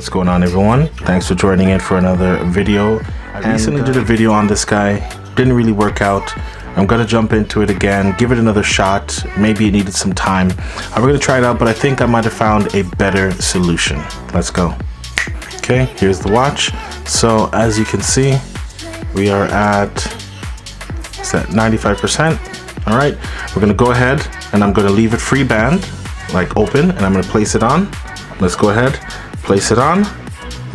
What's going on, everyone? Thanks for joining in for another video. I recently did a video on this guy, didn't really work out. I'm gonna jump into it again, give it another shot. Maybe it needed some time. I'm gonna try it out, but I think I might have found a better solution. Let's go. Okay, here's the watch. So as you can see, we are at 95%. All right, we're gonna go ahead and I'm gonna leave it free band, like open, and I'm gonna place it on. Let's go ahead, place it on.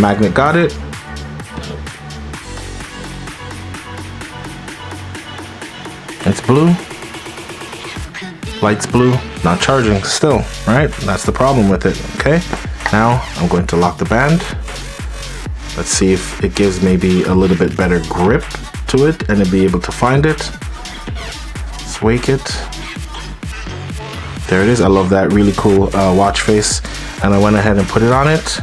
Magnet got it. It's blue. Light's blue, not charging still, right? That's the problem with it, okay? Now I'm going to lock the band. Let's see if it gives maybe a little bit better grip to it and it'll be able to find it. Let's wake it. There it is. I love that really cool watch face. And I went ahead and put it on it.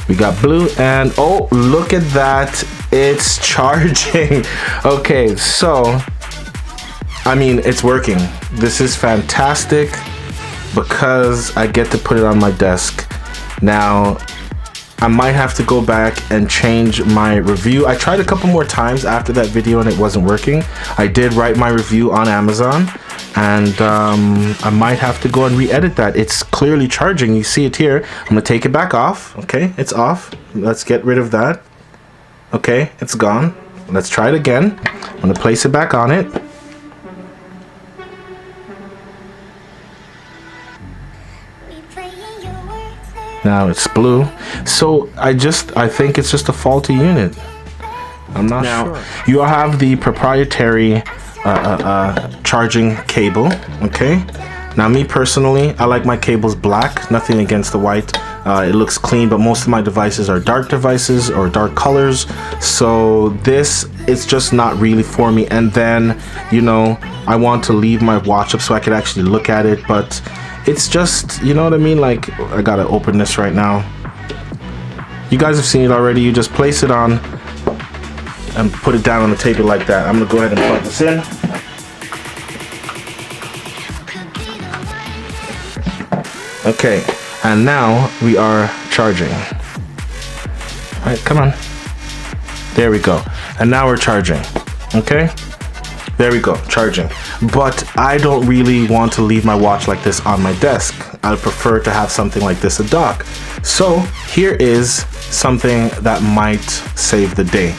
We got blue and oh, look at that. It's charging. Okay, so I mean, it's working. This is fantastic because I get to put it on my desk. Now, I might have to go back and change my review. I tried a couple more times after that video and it wasn't working. I did write my review on Amazon and I might have to go and re-edit that. It's clearly charging. You see it here. I'm gonna take it back off. Okay, it's off. Let's get rid of that. Okay, it's gone. Let's try it again. I'm gonna place it back on it. Now it's blue. So I think it's just a faulty unit. I'm not sure. You have the proprietary charging cable. Okay. Now me personally, I like my cables black. Nothing against the white. It looks clean, but most of my devices are dark devices or dark colors. So this is just not really for me. And then, you know, I want to leave my watch up so I could actually look at it, but it's just, you know what I mean? Like, I gotta open this right now. You guys have seen it already. You just place it on and put it down on the table like that. I'm gonna go ahead and plug this in. Okay, and now we are charging. All right, come on. There we go. And now we're charging, okay? There we go, charging. But I don't really want to leave my watch like this on my desk. I prefer to have something like this a dock. So here is something that might save the day.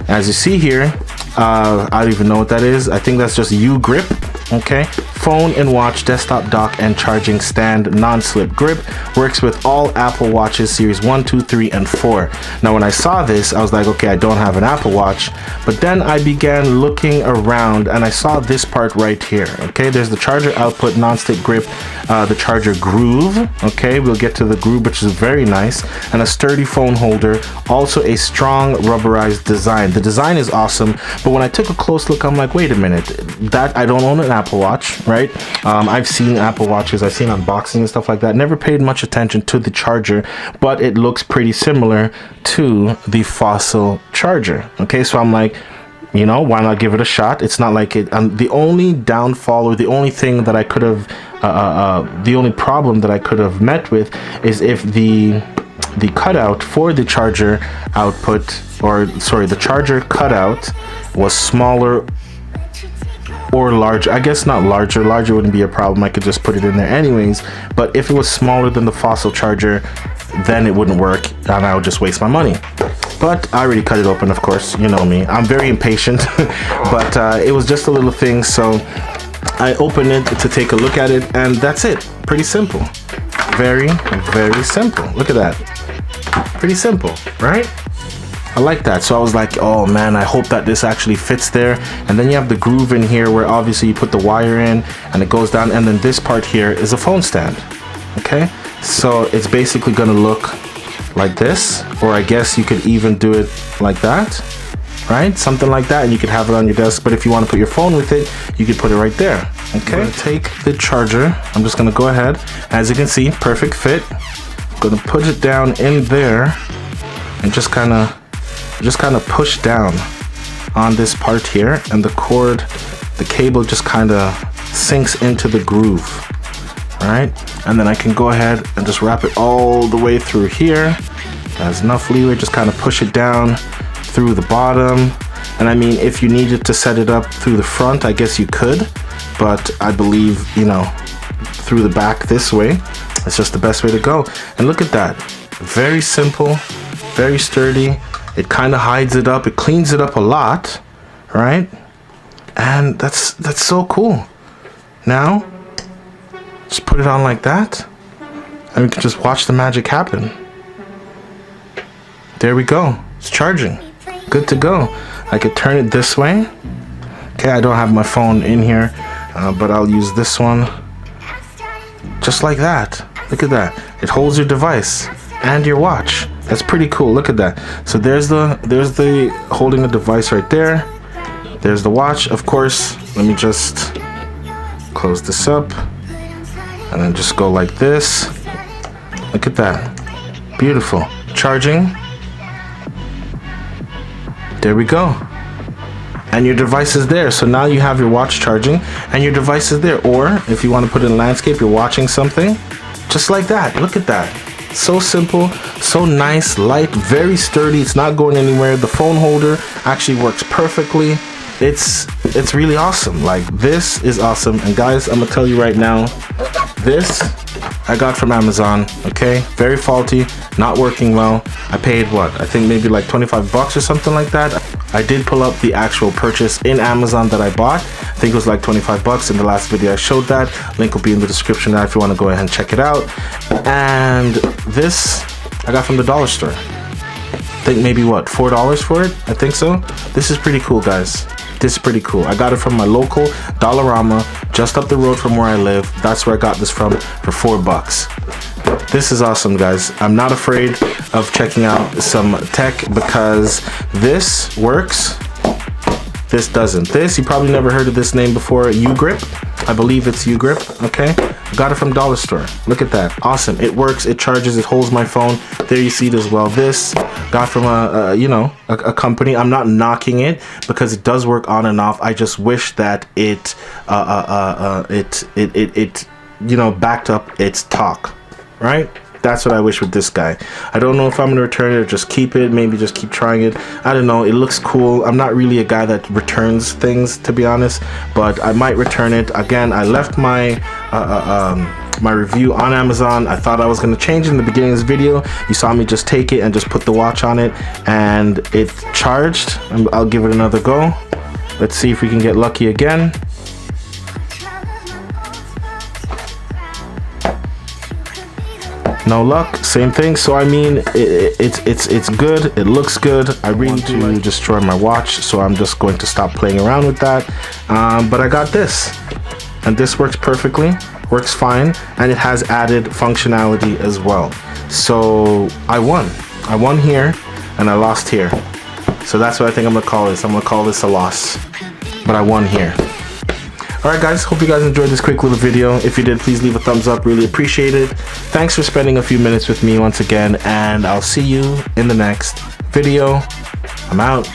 As you see here, I don't even know what that is. I think that's just U-grip, okay? Phone and watch, desktop dock, and charging stand, non-slip grip. Works with all Apple Watches series 1, 2, 3, and 4. Now when I saw this, I was like, okay, I don't have an Apple Watch. But then I began looking around and I saw this part right here, okay? There's the charger output, non-stick grip, the charger groove, okay? We'll get to the groove, which is very nice. And a sturdy phone holder, also a strong rubberized design. The design is awesome, but when I took a close look, I'm like, wait a minute, that I don't own an Apple Watch, right? I've seen Apple Watches, I've seen unboxing and stuff like that. Never paid much attention to the charger, but it looks pretty similar to the Fossil charger. Okay, so I'm like, you know, why not give it a shot? It's not like it. The only downfall or the only thing that I could have, the only problem that I could have met with is if the cutout for the charger output, or sorry, the charger cutout was smaller or larger. I guess not larger. Larger wouldn't be a problem. I could just put it in there anyways. But if it was smaller than the Fossil charger, then it wouldn't work and I would just waste my money. But I already cut it open, of course. You know me. I'm very impatient. But it was just a little thing. So I opened it to take a look at it and that's it. Pretty simple. Very, very simple. Look at that. Pretty simple, right? I like that. So I was like, oh man, I hope that this actually fits there. And then you have the groove in here where obviously you put the wire in and it goes down. And then this part here is a phone stand. Okay, so it's basically gonna look like this, or I guess you could even do it like that, right? Something like that, and you could have it on your desk. But if you want to put your phone with it, you could put it right there. Okay, I'm gonna take the charger. I'm just gonna go ahead. As you can see, perfect fit. I'm gonna put it down in there and just kind of push down on this part here, and the cord, the cable just kind of sinks into the groove. All right, and then I can go ahead and just wrap it all the way through here Has enough leeway, just kind of push it down through the bottom. And I mean, if you needed to set it up through the front, I guess you could, but I believe, you know, through the back this way, it's just the best way to go. And look at that, very simple, very sturdy. It kind of hides it up, it cleans it up a lot, right? And that's so cool. Now, just put it on like that, and we can just watch the magic happen. There we go, it's charging, good to go. I could turn it this way. Okay, I don't have my phone in here, but I'll use this one. Just like that. Look at that. It holds your device and your watch. That's pretty cool. Look at that. So there's the holding a device right there. There's the watch. Of course, let me just close this up and then just go like this. Look at that. Beautiful. Charging. There we go. And your device is there. So now you have your watch charging and your device is there. Or if you want to put it in landscape, you're watching something, just like that. Look at that. So simple, so nice, light, very sturdy. It's not going anywhere. The phone holder actually works perfectly. It's really awesome. Like, this is awesome. And guys, I'm gonna tell you right now, this I got from Amazon. Okay, very faulty, not working well. I paid what, I think maybe like 25 bucks or something like that. I did pull up the actual purchase in Amazon that I bought. I think it was like 25 bucks. In the last video I showed that. Link will be in the description now if you want to go ahead and check it out. And this I got from the dollar store. I think maybe what, $4 for it? I think so. This is pretty cool, guys. This is pretty cool. I got it from my local Dollarama just up the road from where I live. That's where I got this from for 4 bucks. This is awesome, guys. I'm not afraid of checking out some tech because this works. This doesn't. This, you probably never heard of this name before, U-Grip. I believe it's U-Grip, okay? Got it from dollar store. Look at that. Awesome. It works, it charges, it holds my phone. There you see it as well. This got from a company. I'm not knocking it because it does work on and off. I just wish that it backed up its talk, right? That's what I wish with this guy. I don't know if I'm gonna return it or just keep it, maybe just keep trying it. I don't know, it looks cool. I'm not really a guy that returns things, to be honest, but I might return it. Again, I left my my review on Amazon. I thought I was gonna change it in the beginning of this video. You saw me just take it and just put the watch on it and it charged. I'll give it another go. Let's see if we can get lucky again. No luck, same thing. So I mean, it's good, it looks good. I really want to destroy my watch, so I'm just going to stop playing around with that. But I got this, and this works perfectly, works fine, and it has added functionality as well. So I won here and I lost here. So that's what I think I'm gonna call this. I'm gonna call this a loss, but I won here. Alright guys, hope you guys enjoyed this quick little video. If you did, please leave a thumbs up, really appreciate it. Thanks for spending a few minutes with me once again, and I'll see you in the next video. I'm out.